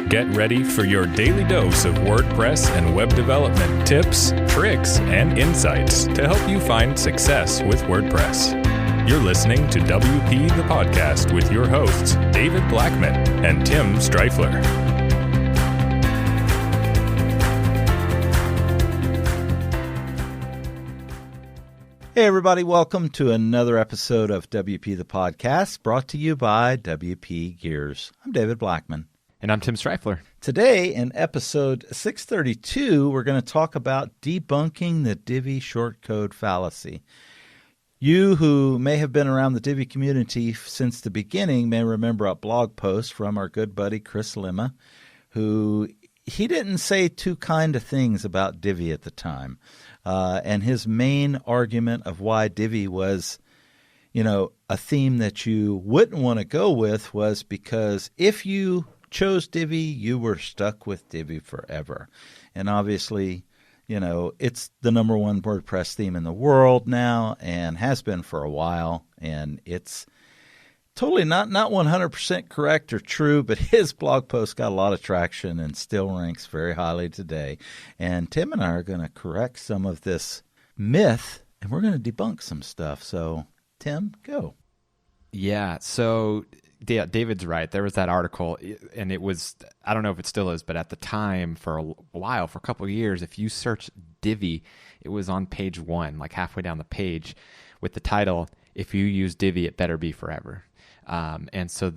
Get ready for your daily dose of WordPress and web development tips, tricks, and insights to help you find success with WordPress. You're listening to WP the Podcast with your hosts, David Blackman and Tim Streifler. Hey everybody, welcome to another episode of WP the Podcast, brought to you by WP Gears. I'm David Blackman. And I'm Tim Streifler. Today, in episode 632, we're going to talk about debunking the Divi Shortcode Fallacy. You who may have been around the Divi community since the beginning may remember a blog post from our good buddy Chris Lima, who he didn't say too kind of things about Divi at the time. And his main argument of why Divi was, a theme that you wouldn't want to go with was because if you chose Divi, you were stuck with Divi forever. And obviously, it's the number one WordPress theme in the world now and has been for a while. And it's totally not 100% correct or true, but his blog post got a lot of traction and still ranks very highly today. And Tim and I are going to correct some of this myth, and we're going to debunk some stuff. So, Tim, go. Yeah, so David's right. There was that article, and it was, I don't know if it still is, but at the time, for a while, for a couple of years, if you search Divi, it was on page 1, like halfway down the page, with the title, "If you use Divi, it better be forever." And so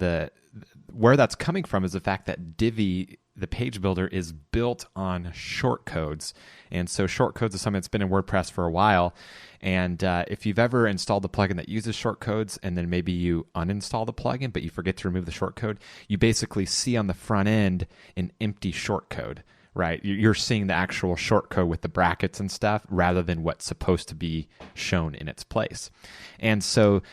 where that's coming from is the fact that Divi, the page builder, is built on shortcodes. And so shortcodes is something that's been in WordPress for a while. And if you've ever installed the plugin that uses shortcodes and then maybe you uninstall the plugin, but you forget to remove the shortcode, you basically see on the front end an empty shortcode, right? You're seeing the actual shortcode with the brackets and stuff rather than what's supposed to be shown in its place. And so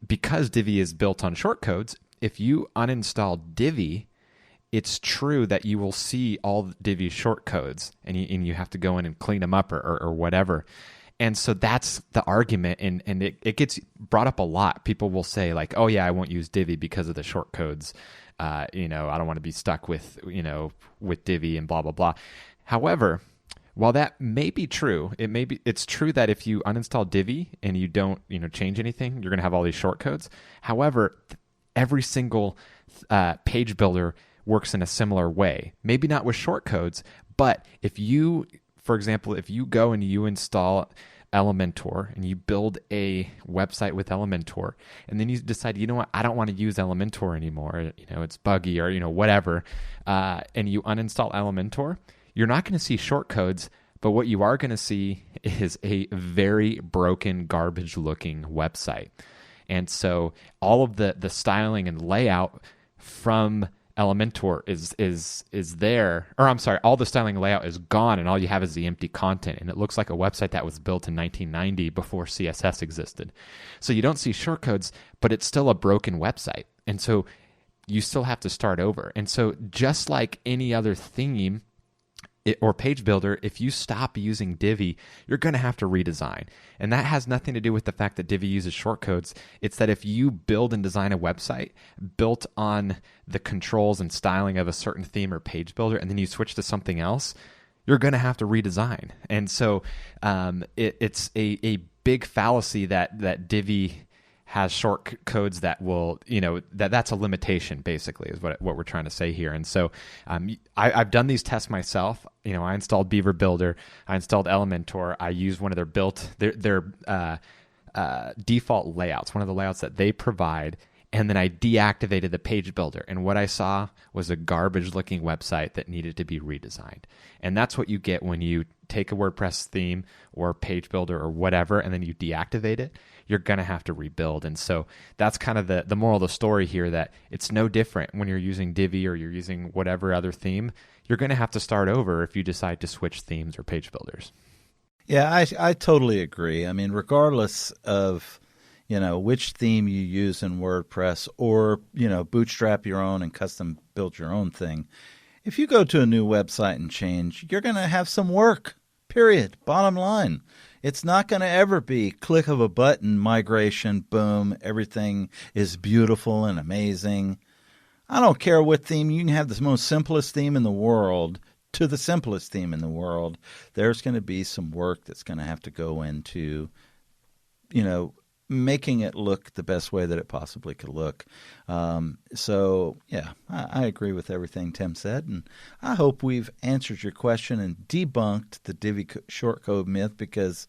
because Divi is built on shortcodes, if you uninstall Divi, it's true that you will see all Divi shortcodes, and you have to go in and clean them up or whatever. And so that's the argument, and it gets brought up a lot. People will say like, "Oh yeah, I won't use Divi because of the shortcodes. I don't want to be stuck with Divi and blah blah blah." However, while that may be true, it's true that if you uninstall Divi and you don't change anything, you're going to have all these shortcodes. However, every single page builder works in a similar way. Maybe not with shortcodes, but if you, for example, if you go and you install Elementor and you build a website with Elementor, and then you decide, I don't want to use Elementor anymore. It's buggy or whatever, and you uninstall Elementor, you're not going to see shortcodes, but what you are going to see is a very broken, garbage-looking website. And so all of the styling and layout from Elementor is there, or I'm sorry, all the styling and layout is gone, and all you have is the empty content, and it looks like a website that was built in 1990 before CSS existed. So you don't see shortcodes, but it's still a broken website, and so you still have to start over. And so just like any other theme or page builder, if you stop using Divi, you're going to have to redesign. And that has nothing to do with the fact that Divi uses shortcodes. It's that if you build and design a website built on the controls and styling of a certain theme or page builder, and then you switch to something else, you're going to have to redesign. And so it's a big fallacy that Divi has short codes that will, that's a limitation, basically, is what we're trying to say here. And so I've done these tests myself. I installed Beaver Builder, I installed Elementor, I used one of their default layouts, one of the layouts that they provide, and then I deactivated the page builder. And what I saw was a garbage-looking website that needed to be redesigned. And that's what you get when you take a WordPress theme or page builder or whatever, and then you deactivate it. You're going to have to rebuild. And so that's kind of the moral of the story here, that it's no different when you're using Divi or you're using whatever other theme. You're going to have to start over if you decide to switch themes or page builders. Yeah, I totally agree. I mean, regardless of which theme you use in WordPress or, bootstrap your own and custom build your own thing, if you go to a new website and change, you're going to have some work, period, bottom line. It's not going to ever be click of a button, migration, boom, everything is beautiful and amazing. I don't care what theme. You can have the most simplest theme in the world to the simplest theme in the world. There's going to be some work that's going to have to go into, making it look the best way that it possibly could look. So, I agree with everything Tim said, and I hope we've answered your question and debunked the Divi shortcode myth, because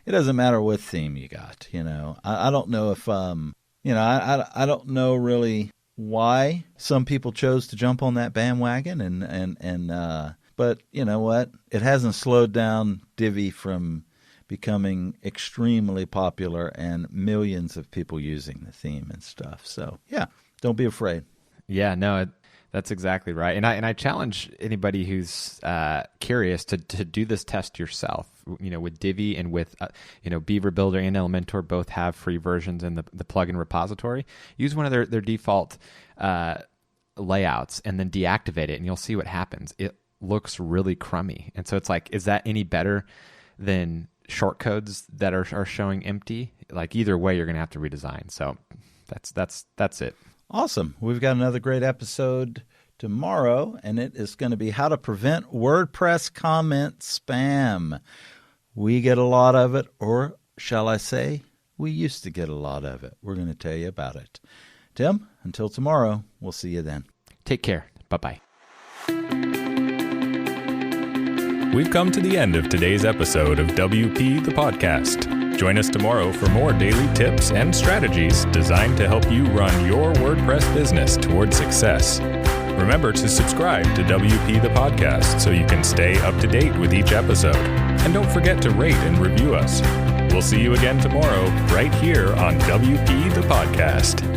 it doesn't matter what theme you got. I don't know if, I don't know really why some people chose to jump on that bandwagon, but you know what? It hasn't slowed down Divi from becoming extremely popular and millions of people using the theme and stuff. So, don't be afraid. Yeah, no, that's exactly right. And I challenge anybody who's curious to do this test yourself. With Divi and with Beaver Builder and Elementor both have free versions in the plugin repository. Use one of their default layouts and then deactivate it, and you'll see what happens. It looks really crummy. And so it's like, is that any better than shortcodes that are showing empty? Like, either way, you're going to have to redesign. So that's it. Awesome. We've got another great episode tomorrow, and it is going to be how to prevent WordPress comment spam. We get a lot of it, or shall I say, we used to get a lot of it. We're going to tell you about it. Tim, until tomorrow, we'll see you then. Take care. Bye-bye. We've come to the end of today's episode of WP the Podcast. Join us tomorrow for more daily tips and strategies designed to help you run your WordPress business toward success. Remember to subscribe to WP the Podcast so you can stay up to date with each episode. And don't forget to rate and review us. We'll see you again tomorrow right here on WP the Podcast.